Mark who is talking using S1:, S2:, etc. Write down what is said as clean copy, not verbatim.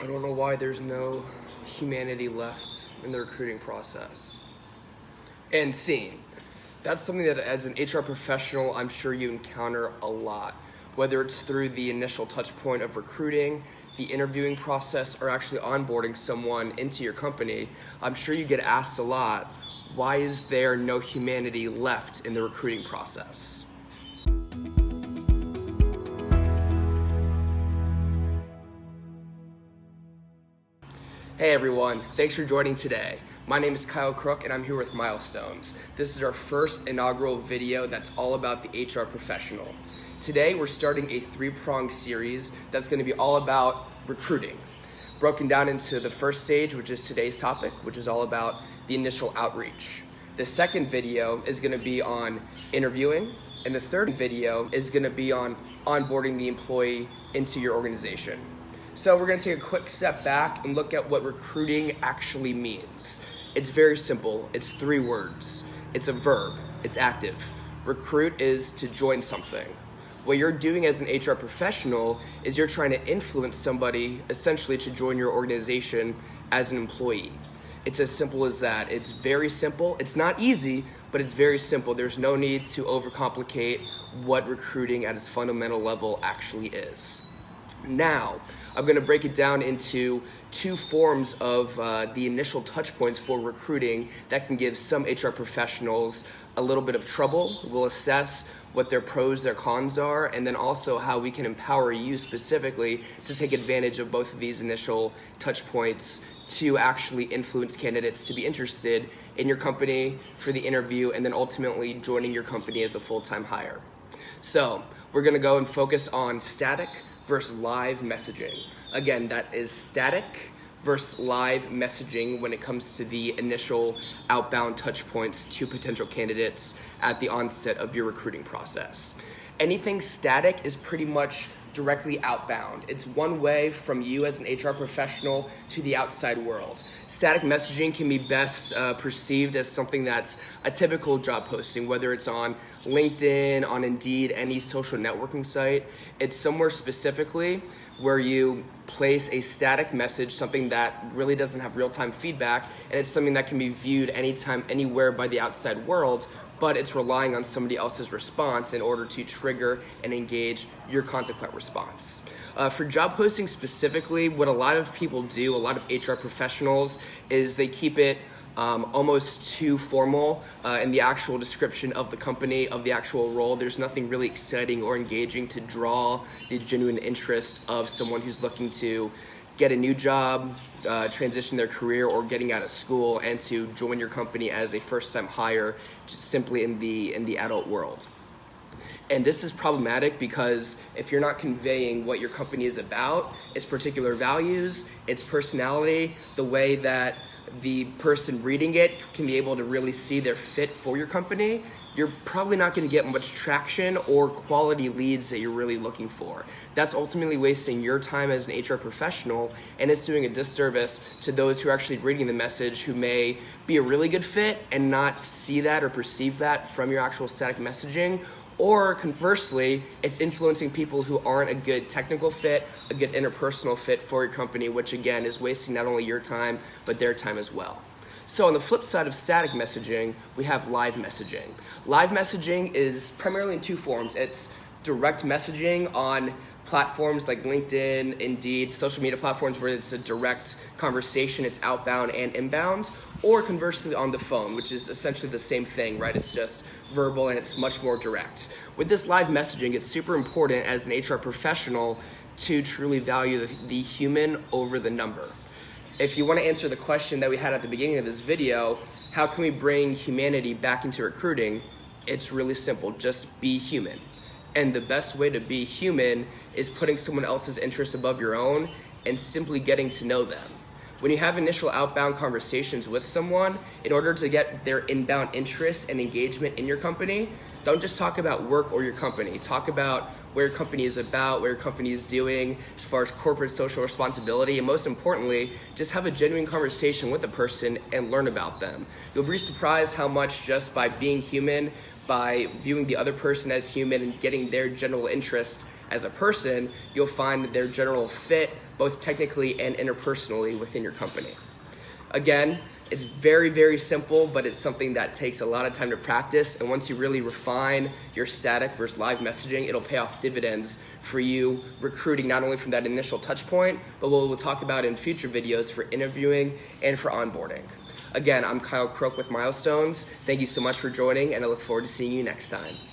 S1: I don't know why there's no humanity left in the recruiting process. And scene. That's something that as an HR professional, I'm sure you encounter a lot. Whether it's through the initial touch point of recruiting, the interviewing process, or actually onboarding someone into your company, I'm sure you get asked a lot, why is there no humanity left in the recruiting process? Hey everyone, thanks for joining today. My name is Kyle Crooke and I'm here with Milestones. This is our first inaugural video that's all about the HR professional. Today we're starting a three-pronged series that's going to be all about recruiting. Broken down into the first stage, which is today's topic, which is all about the initial outreach. The second video is going to be on interviewing, and the third video is going to be on onboarding the employee into your organization. So we're going to take a quick step back and look at what recruiting actually means. It's very simple. It's three words. It's a verb. It's active. Recruit is to join something. What you're doing as an HR professional is you're trying to influence somebody essentially to join your organization as an employee. It's as simple as that. It's very simple. It's not easy, but it's very simple. There's no need to overcomplicate what recruiting at its fundamental level actually is. Now, I'm going to break it down into two forms of the initial touch points for recruiting that can give some HR professionals a little bit of trouble. We'll assess what their pros, their cons are, and then also how we can empower you specifically to take advantage of both of these initial touch points to actually influence candidates to be interested in your company for the interview and then ultimately joining your company as a full-time hire. So we're going to go and focus on static versus live messaging. Again, that is static versus live messaging when it comes to the initial outbound touch points to potential candidates at the onset of your recruiting process. Anything static is pretty much directly outbound. It's one way from you as an HR professional to the outside world. Static messaging can be best perceived as something that's a typical job posting, whether it's on LinkedIn, on Indeed, any social networking site. It's somewhere specifically where you place a static message, something that really doesn't have real-time feedback, and it's something that can be viewed anytime, anywhere by the outside world, but it's relying on somebody else's response in order to trigger and engage your consequent response. For job posting specifically, what a lot of people do, a lot of HR professionals, is they keep it almost too formal in the actual description of the company, of the actual role. There's nothing really exciting or engaging to draw the genuine interest of someone who's looking to get a new job, transition their career, or getting out of school and to join your company as a first-time hire, just simply in the adult world. And this is problematic because if you're not conveying what your company is about, its particular values, its personality, the way that the person reading it can be able to really see their fit for your company, you're probably not going to get much traction or quality leads that you're really looking for. That's ultimately wasting your time as an HR professional, and it's doing a disservice to those who are actually reading the message who may be a really good fit and not see that or perceive that from your actual static messaging. Or conversely, it's influencing people who aren't a good technical fit, a good interpersonal fit for your company, which again is wasting not only your time, but their time as well. So on the flip side of static messaging, we have live messaging. Live messaging is primarily in two forms. It's direct messaging on platforms like LinkedIn, Indeed, social media platforms where it's a direct conversation, it's outbound and inbound, or conversely on the phone, which is essentially the same thing, right? It's just verbal and it's much more direct. With this live messaging, it's super important as an HR professional to truly value the human over the number. If you want to answer the question that we had at the beginning of this video, how can we bring humanity back into recruiting? It's really simple, just be human. And the best way to be human is putting someone else's interests above your own and simply getting to know them. When you have initial outbound conversations with someone, in order to get their inbound interest and engagement in your company, don't just talk about work or your company. Talk about where your company is about, where your company is doing as far as corporate social responsibility, and most importantly, just have a genuine conversation with the person and learn about them. You'll be surprised how much just by being human, by viewing the other person as human and getting their general interest as a person, you'll find their general fit, both technically and interpersonally, within your company. Again, it's very, very simple, but it's something that takes a lot of time to practice. And once you really refine your static versus live messaging, it'll pay off dividends for you recruiting, not only from that initial touch point, but what we'll talk about in future videos for interviewing and for onboarding. Again, I'm Kyle Crooke with Milestones. Thank you so much for joining, and I look forward to seeing you next time.